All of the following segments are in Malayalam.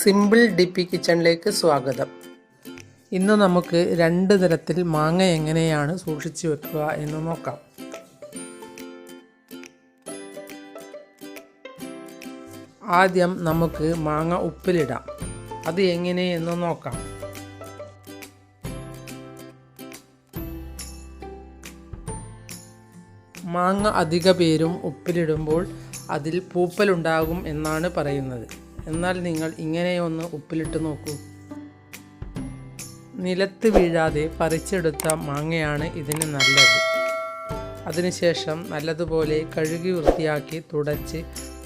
സിമ്പിൾ ഡിപ്പി കിച്ചണിലേക്ക് സ്വാഗതം. ഇന്ന് നമുക്ക് രണ്ട് തരത്തിൽ മാങ്ങ എങ്ങനെയാണ് സൂക്ഷിച്ചു വെക്കുക എന്ന് നോക്കാം. ആദ്യം നമുക്ക് മാങ്ങ ഉപ്പിലിടാം. അത് എങ്ങനെയെന്ന് നോക്കാം. മാങ്ങ അധിക പേരും ഉപ്പിലിടുമ്പോൾ അതിൽ പൂപ്പലുണ്ടാകും എന്നാണ് പറയുന്നത്. എന്നാൽ നിങ്ങൾ ഇങ്ങനെയൊന്ന് ഉപ്പിലിട്ട് നോക്കൂ. നിലത്ത് വീഴാതെ പറിച്ചെടുത്ത മാങ്ങയാണ് ഇതിന് നല്ലത്. അതിനുശേഷം നല്ലതുപോലെ കഴുകി വൃത്തിയാക്കി തുടച്ച്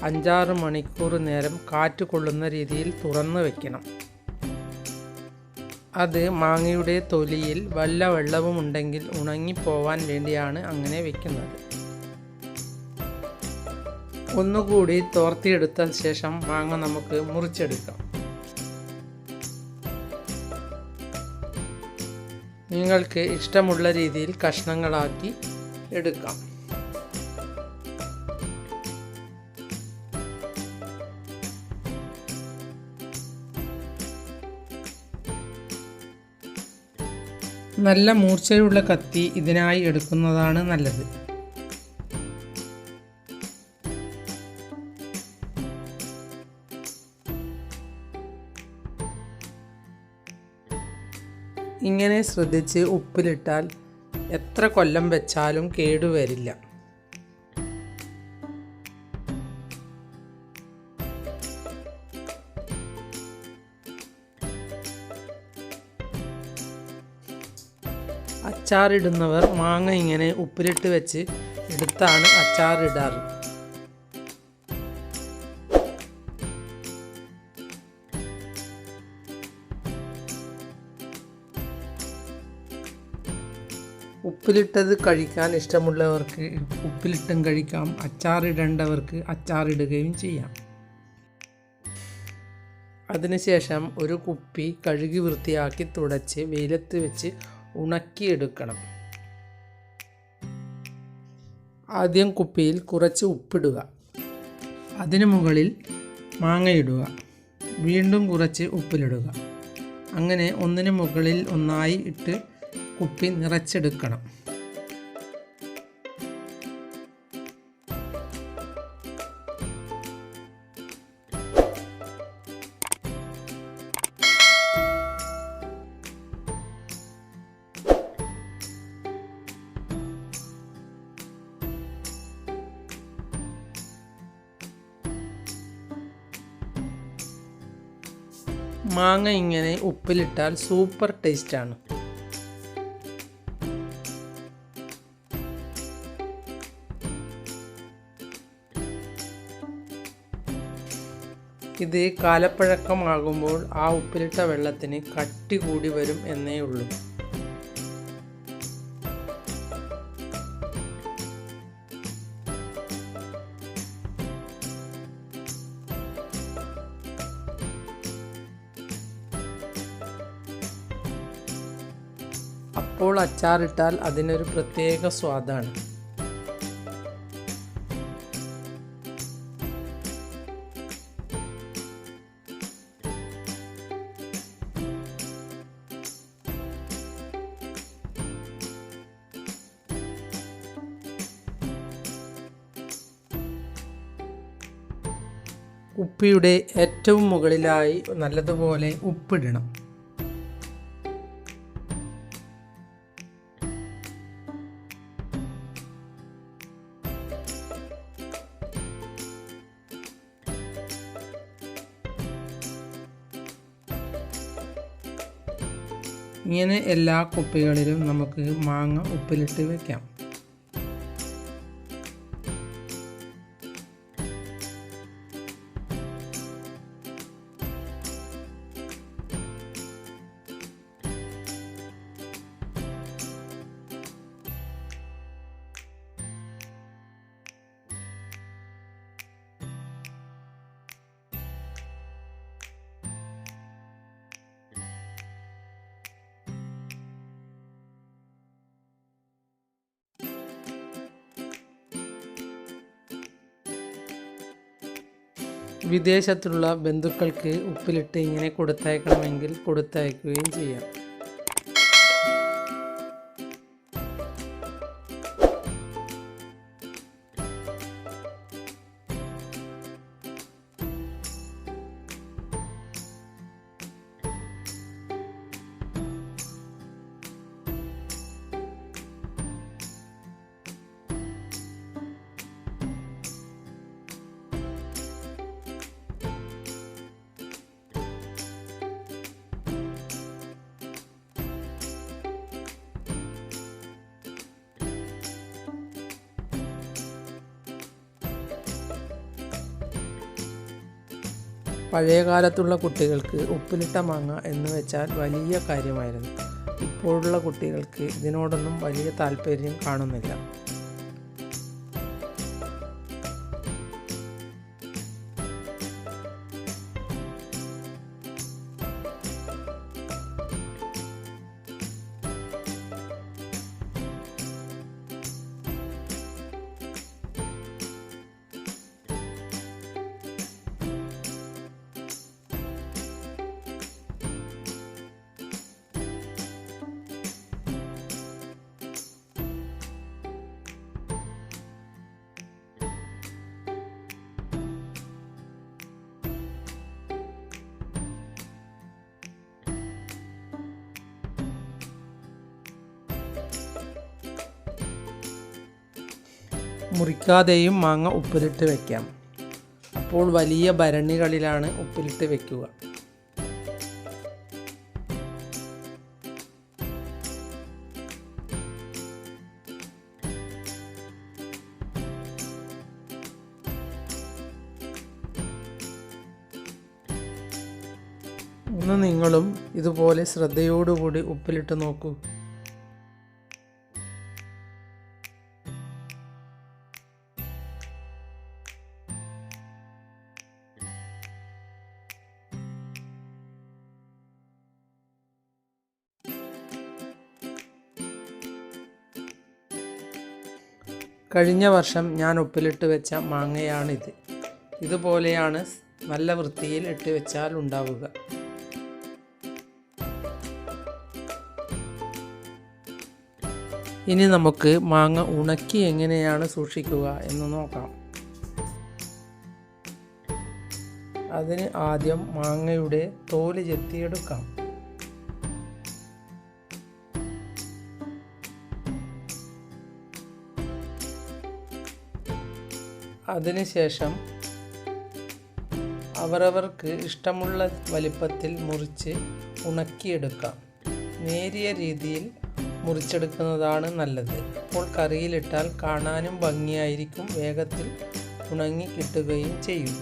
5-6 മണിക്കൂർ നേരം കാറ്റ് കൊള്ളുന്ന രീതിയിൽ തുറന്ന് വയ്ക്കണം. അത് മാങ്ങയുടെ തൊലിയിൽ വല്ല വെള്ളവുമുണ്ടെങ്കിൽ ഉണങ്ങിപ്പോവാൻ വേണ്ടിയാണ് അങ്ങനെ വയ്ക്കുന്നത്. ഒന്നുകൂടി തോർത്തിയെടുത്ത ശേഷം മാങ്ങ നമുക്ക് മുറിച്ചെടുക്കാം. നിങ്ങൾക്ക് ഇഷ്ടമുള്ള രീതിയിൽ കഷ്ണങ്ങളാക്കി എടുക്കാം. നല്ല മൂർച്ചയുള്ള കത്തി ഇതിനായി എടുക്കുന്നതാണ് നല്ലത്. ഇങ്ങനെ ശ്രദ്ധിച്ച് ഉപ്പിലിട്ടാൽ എത്ര കൊല്ലം വെച്ചാലും കേടുവരില്ല. അച്ചാറിടുന്നവർ മാങ്ങ ഇങ്ങനെ ഉപ്പിലിട്ട് വെച്ച് എടുത്താണ് അച്ചാറിടാറ്. ഉപ്പിലിട്ടത് കഴിക്കാൻ ഇഷ്ടമുള്ളവർക്ക് ഉപ്പിലിട്ടും കഴിക്കാം. അച്ചാറിടേണ്ടവർക്ക് അച്ചാറിടുകയും ചെയ്യാം. അതിനുശേഷം ഒരു കുപ്പി കഴുകി വൃത്തിയാക്കി തുടച്ച് വെയിലത്ത് വെച്ച് ഉണക്കിയെടുക്കണം. ആദ്യം കുപ്പിയിൽ കുറച്ച് ഉപ്പിടുക. അതിനു മുകളിൽ മാങ്ങയിടുക. വീണ്ടും കുറച്ച് ഉപ്പിലിടുക. അങ്ങനെ ഒന്നിനു മുകളിൽ ഒന്നായി ഇട്ട് കുപ്പി നിറച്ചെടുക്കണം. മാങ്ങ ഇങ്ങനെ ഉപ്പിലിട്ടാൽ സൂപ്പർ ടേസ്റ്റാണ്. ഇത് കാലപ്പഴക്കമാകുമ്പോൾ ആ ഉപ്പിലിട്ട വെള്ളത്തിന് കട്ടി കൂടി വരും എന്നേ ഉള്ളൂ. അപ്പോൾ അച്ചാറിട്ടാൽ അതിനൊരു പ്രത്യേക സ്വാദാണ്. കുപ്പിയുടെ ഏറ്റവും മുകളിലായി നല്ലതുപോലെ ഉപ്പിടണം. ഇങ്ങനെ എല്ലാ കുപ്പികളിലും നമുക്ക് മാങ്ങ ഉപ്പിലിട്ട് വയ്ക്കാം. വിദേശത്തുള്ള ബന്ധുക്കൾക്ക് ഉപ്പിലിട്ട് ഇങ്ങനെ കൊടുത്തയക്കണമെങ്കിൽ കൊടുത്തയക്കുകയും ചെയ്യാം. പഴയകാലത്തുള്ള കുട്ടികൾക്ക് ഉപ്പിലിട്ട മാങ്ങ എന്ന് വെച്ചാൽ വലിയ കാര്യമായിരുന്നു. ഇപ്പോഴുള്ള കുട്ടികൾക്ക് ഇതിനോടൊന്നും വലിയ താല്പര്യം കാണുന്നില്ല. മുറിക്കാതെയും മാങ്ങ ഉപ്പിലിട്ട് വയ്ക്കാം. അപ്പോൾ വലിയ ഭരണികളിലാണ് ഉപ്പിലിട്ട് വയ്ക്കുക. ഒന്ന് നിങ്ങളും ഇതുപോലെ ശ്രദ്ധയോടുകൂടി ഉപ്പിലിട്ട് നോക്കൂ. കഴിഞ്ഞ വർഷം ഞാൻ ഉപ്പിലിട്ട് വെച്ച മാങ്ങയാണിത്. ഇതുപോലെയാണ് നല്ല വൃത്തിയിൽ ഇട്ട് വെച്ചാൽ ഉണ്ടാവുക. ഇനി നമുക്ക് മാങ്ങ ഉണക്കി എങ്ങനെയാണ് സൂക്ഷിക്കുക എന്ന് നോക്കാം. അതിന് ആദ്യം മാങ്ങയുടെ തോല് ചെത്തിയെടുക്കാം. അതിനുശേഷം അവരവർക്ക് ഇഷ്ടമുള്ള വലിപ്പത്തിൽ മുറിച്ച് ഉണക്കിയെടുക്കാം. നേരിയ രീതിയിൽ മുറിച്ചെടുക്കുന്നതാണ് നല്ലത്. അപ്പോൾ കറിയിലിട്ടാൽ കാണാനും ഭംഗിയായിരിക്കും, വേഗത്തിൽ ഉണങ്ങി കിട്ടുകയും ചെയ്യും.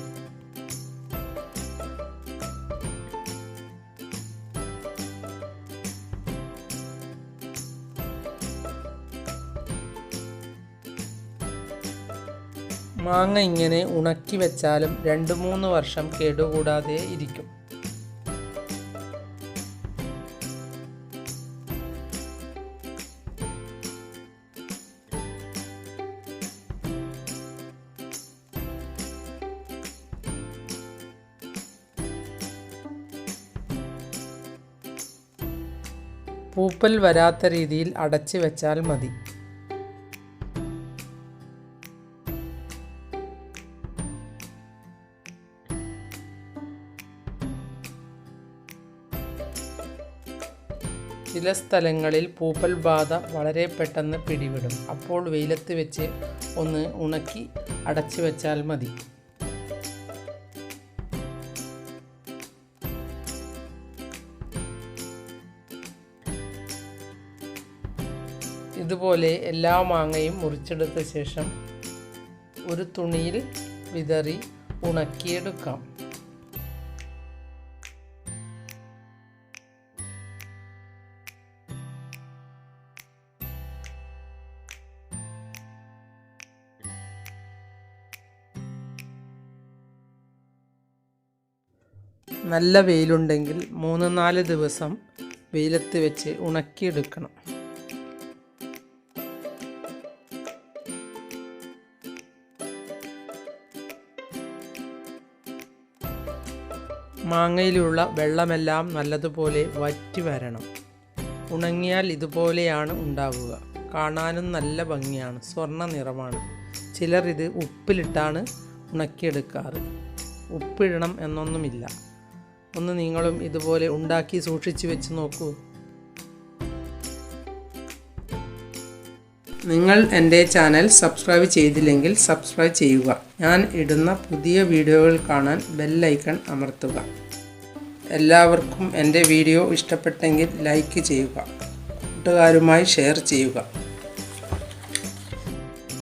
മാങ്ങ ഇങ്ങനെ ഉണക്കി വെച്ചാലും 2-3 വർഷം കേടുകൂടാതെ ഇരിക്കും. പൂപ്പൽ വരാത്ത രീതിയിൽ അടച്ചു വെച്ചാൽ മതി. ചില സ്ഥലങ്ങളിൽ പൂപ്പൽ ബാധ വളരെ പെട്ടെന്ന് പിടിവിടും. അപ്പോൾ വെയിലത്ത് വെച്ച് ഒന്ന് ഉണക്കി അടച്ചു വെച്ചാൽ മതി. ഇതുപോലെ എല്ലാ മാങ്ങയും മുറിച്ചെടുത്ത ശേഷം ഒരു തുണിയിൽ വിതറി ഉണക്കിയെടുക്കാം. നല്ല വെയിലുണ്ടെങ്കിൽ 3-4 ദിവസം വെയിലത്ത് വെച്ച് ഉണക്കിയെടുക്കണം. മാങ്ങയിലുള്ള വെള്ളമെല്ലാം നല്ലതുപോലെ വറ്റി വരണം. ഉണങ്ങിയാൽ ഇതുപോലെയാണ് ഉണ്ടാവുക. കാണാനും നല്ല ഭംഗിയാണ്, സ്വർണ്ണ നിറമാണ്. ചിലർ ഇത് ഉപ്പിലിട്ടാണ് ഉണക്കിയെടുക്കാറ്. ഉപ്പിടണം എന്നൊന്നുമില്ല. ഒന്ന് നിങ്ങളും ഇതുപോലെ ഉണ്ടാക്കി സൂക്ഷിച്ചു വെച്ച് നോക്കൂ. നിങ്ങൾ എൻ്റെ ചാനൽ സബ്സ്ക്രൈബ് ചെയ്തില്ലെങ്കിൽ സബ്സ്ക്രൈബ് ചെയ്യുക. ഞാൻ ഇടുന്ന പുതിയ വീഡിയോകൾ കാണാൻ ബെൽ ഐക്കൺ അമർത്തുക. എല്ലാവർക്കും എൻ്റെ വീഡിയോ ഇഷ്ടപ്പെട്ടെങ്കിൽ ലൈക്ക് ചെയ്യുക. കൂട്ടുകാരുമായി ഷെയർ ചെയ്യുക.